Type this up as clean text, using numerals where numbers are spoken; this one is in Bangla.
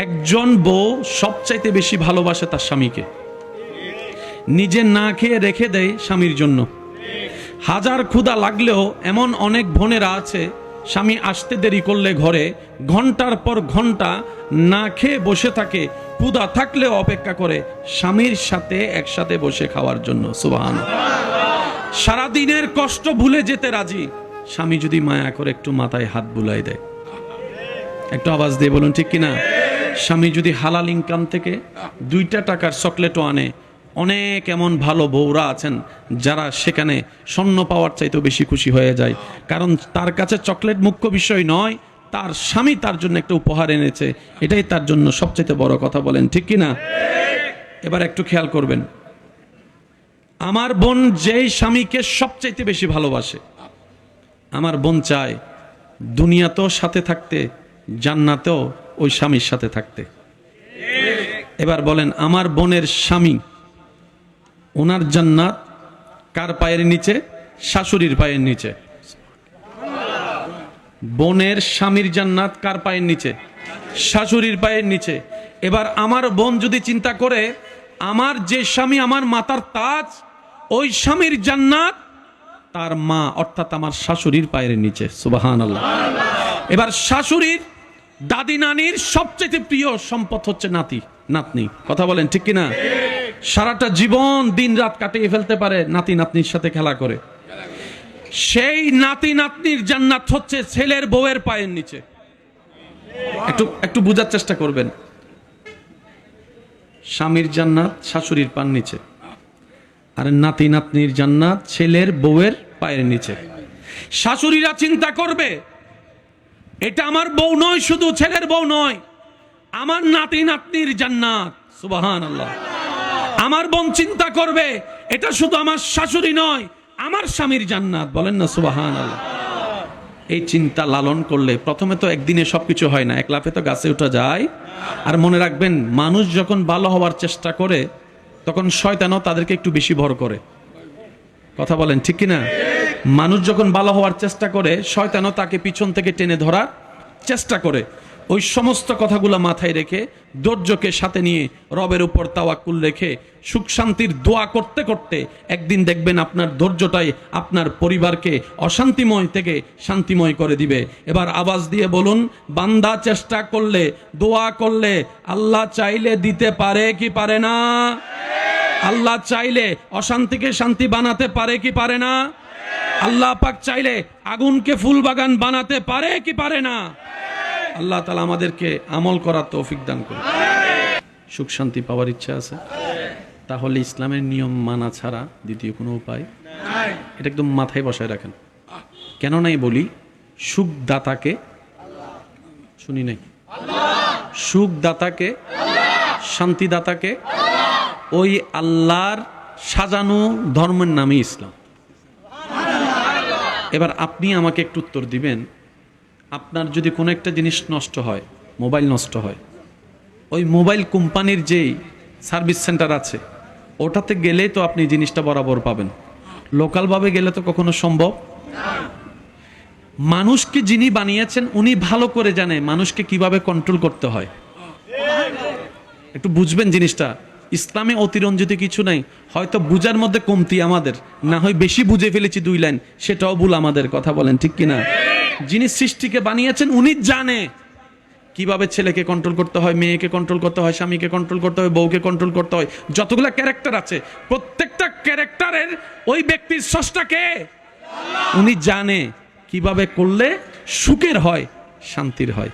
একজন বউ সবচাইতে বেশি ভালোবাসে তার স্বামীকে, নিজে না খেয়ে রেখে দেয় স্বামীর জন্য। হাজার ক্ষুধা লাগলেও এমন অনেক বোনেরা আছে, স্বামী আসতে দেরি করলে ঘরে ঘন্টার পর ঘন্টা না খেয়ে বসে থাকে, ক্ষুধা থাকলেও অপেক্ষা করে স্বামীর সাথে একসাথে বসে খাওয়ার জন্য। সুবহানাল্লাহ। সারাদিনের কষ্ট ভুলে যেতে রাজি, স্বামী যদি মায়া করে একটু মাথায় হাত বুলাই দেয়। একটু আওয়াজ দিয়ে বলুন ঠিক কিনা? স্বামী যদি হালাল ইনকাম থেকে 2টা টাকার চকলেটও আনে, অনেক এমন ভালো বউরা আছেন যারা সেখানে স্বর্ণ পাওয়ার চাইতেও বেশি খুশি হয়ে যায়, কারণ তার কাছে চকলেট মুখ্য বিষয় নয়, তার স্বামী তার জন্য একটা উপহার এনেছে, এটাই তার জন্য সবচেয়ে বড় কথা। বলেন ঠিক কিনা? এবার একটু খেয়াল করবেন, আমার বোন যেই স্বামীকে সবচাইতে বেশি ভালোবাসে, আমার বোন চায় দুনিয়াতেও সাথে থাকতে, জান্নাতেও ওই স্বামীর সাথে থাকতে। এবার বলেন, আমার বোনের স্বামী, ওনার জান্নাত কার পায়ের নিচে? শাশুড়ির পায়ের নিচে। বোনের স্বামীর জান্নাত কার পায়ের নিচে? শাশুড়ির পায়ের নিচে। এবার আমার বোন যদি চিন্তা করে, আমার যে স্বামী আমার মাতার তাজ, ওই স্বামীর জান্নাত তার মা অর্থাৎ আমার শাশুড়ির পায়ের নিচে। সুবহানাল্লাহ। এবার শাশুড়ির, দাদি নানির সবচেয়ে প্রিয় সম্পদ হচ্ছে নাতি নাতনি। কথা বলেন ঠিক কিনা? সারাটা জীবন দিন রাত কাটিয়ে ফেলতে পারে নাতি নাতনির সাথে খেলা করে। সেই নাতি নাতনির জান্নাত হচ্ছে ছেলের বউয়ের পায়ের নিচে। একটু বোঝার চেষ্টা করবেন, স্বামীর জান্নাত শাশুড়ির পায়ের নিচে, আর নাতি নাতনির জান্নাত ছেলের বউয়ের পায়ের নিচে। শাশুড়িরা চিন্তা করবে, এটা আমার বউ নয়, শুধু ছেলের বউ নয়, আমার নাতি নাতনির জান্নাত। সুবহানাল্লাহ। আমার বোন চিন্তা করবে, এটা শুধু আমার শাশুড়ি নয়, আমার স্বামীর জান্নাত। বলেন না সুবহানাল্লাহ। এই চিন্তা লালন করলে প্রথমে তো একদিনে সবকিছু হয় না, এক লাফে তো গাছে উঠা যায়। আর মনে রাখবেন, মানুষ যখন ভালো হওয়ার চেষ্টা করে তখন শয়তানও তাদেরকে একটু বেশি ভর করে। কথা বলেন ঠিক কিনা? মানুষ যখন ভালো হওয়ার চেষ্টা করে, শয়তানও তাকে পিছন থেকে টেনে ধরার চেষ্টা করে। ওই সমস্ত কথাগুলো মাথায় রেখে, ধৈর্যকে সাথে নিয়ে, রবের উপর তাওয়াক্কুল রেখে, সুখ শান্তির দোয়া করতে করতে একদিন দেখবেন আপনার ধৈর্যটাই আপনার পরিবারকে অশান্তিময় থেকে শান্তিময় করে দিবে। এবার আওয়াজ দিয়ে বলুন, বান্দা চেষ্টা করলে, দোয়া করলে, আল্লাহ চাইলে দিতে পারে কি পারে না? আল্লাহ চাইলে অশান্তিকে শান্তি বানাতে পারে কি পারে না? আল্লাহ পাক চাইলে আগুনকে ফুল বাগান বানাতে পারে কি পারে না? আল্লাহ তাআলা আমাদেরকে আমল করার তৌফিক দান করুন। সুখ শান্তি পাওয়ার ইচ্ছা আছে? তাহলে ইসলামের নিয়ম মানা ছাড়া দ্বিতীয় কোনো উপায় নাই। এটা একদম মাথায় বসায় রাখেন। কেন নাই বলি, সুখ দাতাকে শুনি নাই, সুখ দাতাকে, শান্তি দাতাকে, ওই আল্লাহর সাজানো ধর্মের নামই ইসলাম। এবার আপনি আমাকে একটু উত্তর দিবেন, আপনার যদি কোনো একটা জিনিস নষ্ট হয়, মোবাইল নষ্ট হয়, ওই মোবাইল কোম্পানির যেই সার্ভিস সেন্টার আছে ওটাতে গেলেই তো আপনি জিনিসটা বরাবর পাবেন, লোকালভাবে গেলে তো কখনো সম্ভব। মানুষকে যিনি বানিয়েছেন উনি ভালো করে জানে মানুষকে কিভাবে কন্ট্রোল করতে হয়। একটু বুঝবেন জিনিসটা। ইসলামে অতিরঞ্জিত কিছু নাই, হয়তো বুঝার মধ্যে কমতি আমাদের, না হয় বেশি বুঝে ফেলেছি 2 লাইন, সেটাও ভুল আমাদের। কথা বলেন ঠিক কিনা? যিনি সৃষ্টিকে বানিয়েছেন উনি জানে কিভাবে ছেলেকে কন্ট্রোল করতে হয়, মেয়েকে কন্ট্রোল করতে হয়, স্বামীকে কন্ট্রোল করতে হয়, বউকে কন্ট্রোল করতে হয়। যতগুলা ক্যারেক্টার আছে প্রত্যেকটা ক্যারেক্টারের ওই ব্যক্তির স্রষ্টাকে উনি জানে কিভাবে করলে সুখের হয়, শান্তির হয়।